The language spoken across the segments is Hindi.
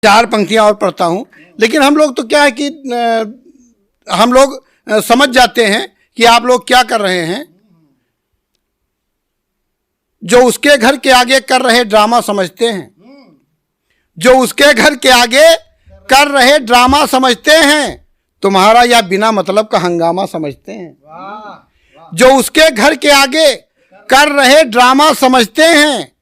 चार पंक्तियां और पढ़ता हूं। लेकिन हम लोग तो क्या है कि हम लोग समझ जाते हैं कि आप लोग क्या कर रहे हैं। जो उसके घर के आगे कर रहे ड्रामा समझते हैं, जो उसके घर के आगे कर रहे ड्रामा समझते हैं, तुम्हारा या बिना मतलब का हंगामा समझते हैं। जो उसके घर के आगे कर रहे ड्रामा समझते हैं,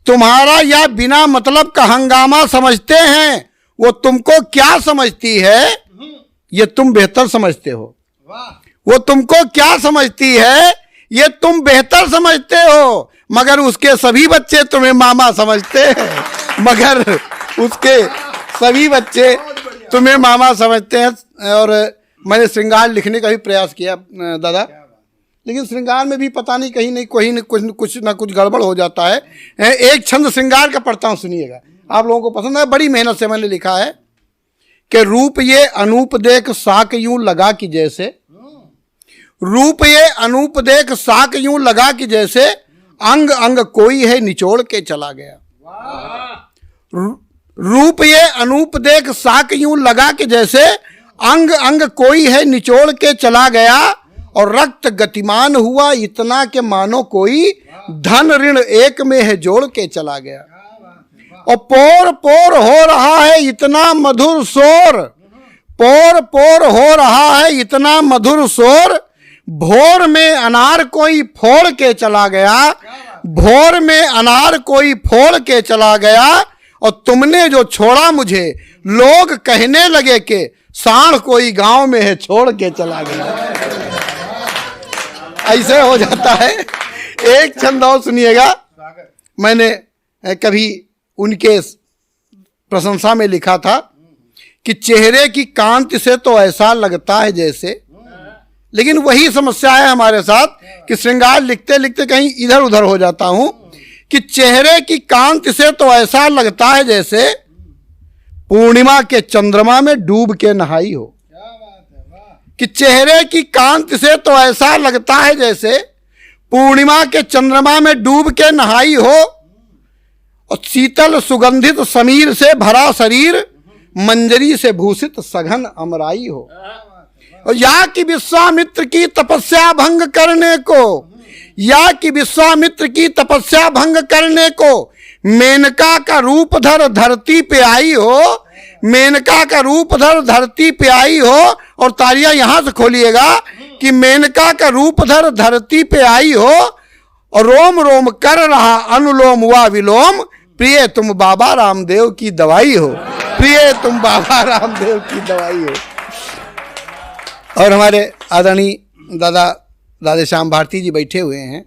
तुम्हारा या बिना मतलब का हंगामा समझते हैं। वो तुमको क्या समझती है, ये तुम बेहतर समझते हो। वो तुमको क्या समझती है, ये तुम बेहतर समझते हो। मगर उसके सभी बच्चे तुम्हें मामा समझते हैं। मगर उसके सभी बच्चे तुम्हें मामा समझते हैं। और मैंने श्रृंगार लिखने का भी प्रयास किया दादा, लेकिन श्रृंगार में भी पता नहीं कहीं नहीं कोई कुछ ना कुछ गड़बड़ हो जाता है। एक छंद श्रृंगार का पढ़ता हूं, सुनिएगा, आप लोगों को पसंद है। बड़ी मेहनत से मैंने लिखा है कि रूप ये अनूप देख साक यूं लगा कि जैसे, रूप ये अनूप देख साक यूं लगा कि जैसे, अंग अंग कोई है निचोड़ के चला गया। रूप ये अनूप देख साक यूं लगा कि जैसे, अंग अंग कोई है निचोड़ के चला गया। और रक्त गतिमान हुआ इतना के मानो कोई धन ऋण एक में है जोड़ के चला गया। और पोर पोर हो रहा है इतना मधुर शोर, पोर पोर हो रहा है इतना मधुर शोर, भोर में अनार कोई फोड़ के चला गया। भोर में अनार कोई फोड़ के चला गया। और तुमने जो छोड़ा मुझे, लोग कहने लगे कि सांड कोई गांव में है छोड़ के चला गया। ऐसे हो जाता है। एक छंद और सुनिएगा, मैंने कभी उनके प्रशंसा में लिखा था कि चेहरे की कांति से तो ऐसा लगता है जैसे, लेकिन वही समस्या है हमारे साथ कि श्रृंगार लिखते लिखते कहीं इधर उधर हो जाता हूं कि चेहरे की कांति से तो ऐसा लगता है जैसे पूर्णिमा के चंद्रमा में डूब के नहाई हो। कि चेहरे की कांति से तो ऐसा लगता है जैसे पूर्णिमा के चंद्रमा में डूब के नहाई हो। और शीतल सुगंधित समीर से भरा शरीर, मंजरी से भूषित सघन अमराई हो। और या कि विश्वामित्र की तपस्या भंग करने को, या कि विश्वामित्र की तपस्या भंग करने को मेनका का रूप धर धरती पे आई हो। मेनका का रूप धर धरती पे आई हो। और तालियां यहां से खोलिएगा कि मेनका का रूप धर धरती पे आई हो। और रोम रोम कर रहा अनुलोम व विलोम, प्रिय तुम बाबा रामदेव की दवाई हो। प्रिय तुम बाबा रामदेव की दवाई हो। और हमारे आदरणीय दादा राधेश्याम भारती जी बैठे हुए हैं।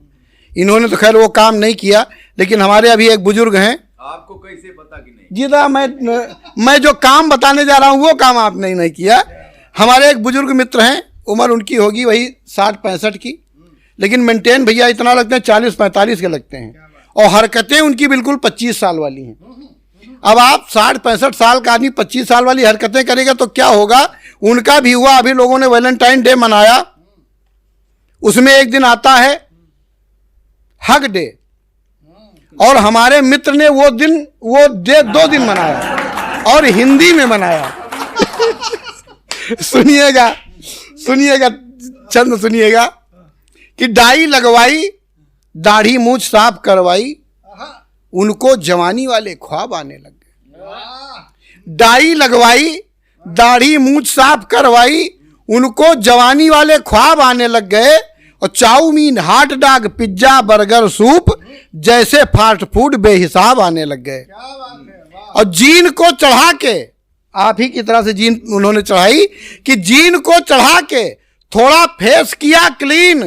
इन्होंने तो खैर वो काम नहीं किया, लेकिन हमारे अभी एक बुजुर्ग हैं। आपको कैसे पता कि नहीं? जी दा, मैं जो काम बताने जा रहा हूं वो काम आपने नहीं किया। हमारे एक बुजुर्ग मित्र हैं, उम्र उनकी होगी वही 60-65 की, लेकिन मेंटेन भैया इतना लगते हैं 40-45 के लगते हैं। और हरकतें उनकी बिल्कुल 25 साल वाली हैं। अब आप 60-65 साल का आदमी 25 साल वाली हरकतें करेगा तो क्या होगा। उनका भी हुआ। अभी लोगों ने वैलेंटाइन डे मनाया, उसमें एक दिन आता है हग डे, और हमारे मित्र ने वो डे 2 दिन मनाया और हिंदी में मनाया। सुनिएगा चंद सुनिएगा कि डाई लगवाई दाढ़ी मूछ साफ करवाई, उनको जवानी वाले ख्वाब आने लग गए। डाई लगवाई दाढ़ी मूछ साफ करवाई, उनको जवानी वाले ख्वाब आने लग गए। और chowmein hot dog pizza burger soup जैसे फास्ट फूड बेहिसाब आने लग गए। और जीन को चढ़ा के, आप ही की तरह से जीन उन्होंने चढ़ाई कि जीन को चढ़ा के थोड़ा फेस किया क्लीन,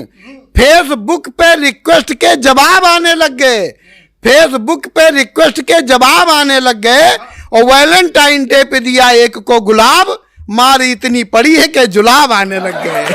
फेसबुक पे रिक्वेस्ट के जवाब आने लग गए। फेसबुक पे रिक्वेस्ट के जवाब आने लग गए। और वैलेंटाइन डे पे दिया एक को गुलाब, मार इतनी पड़ी है कि जुलाब आने लग गए।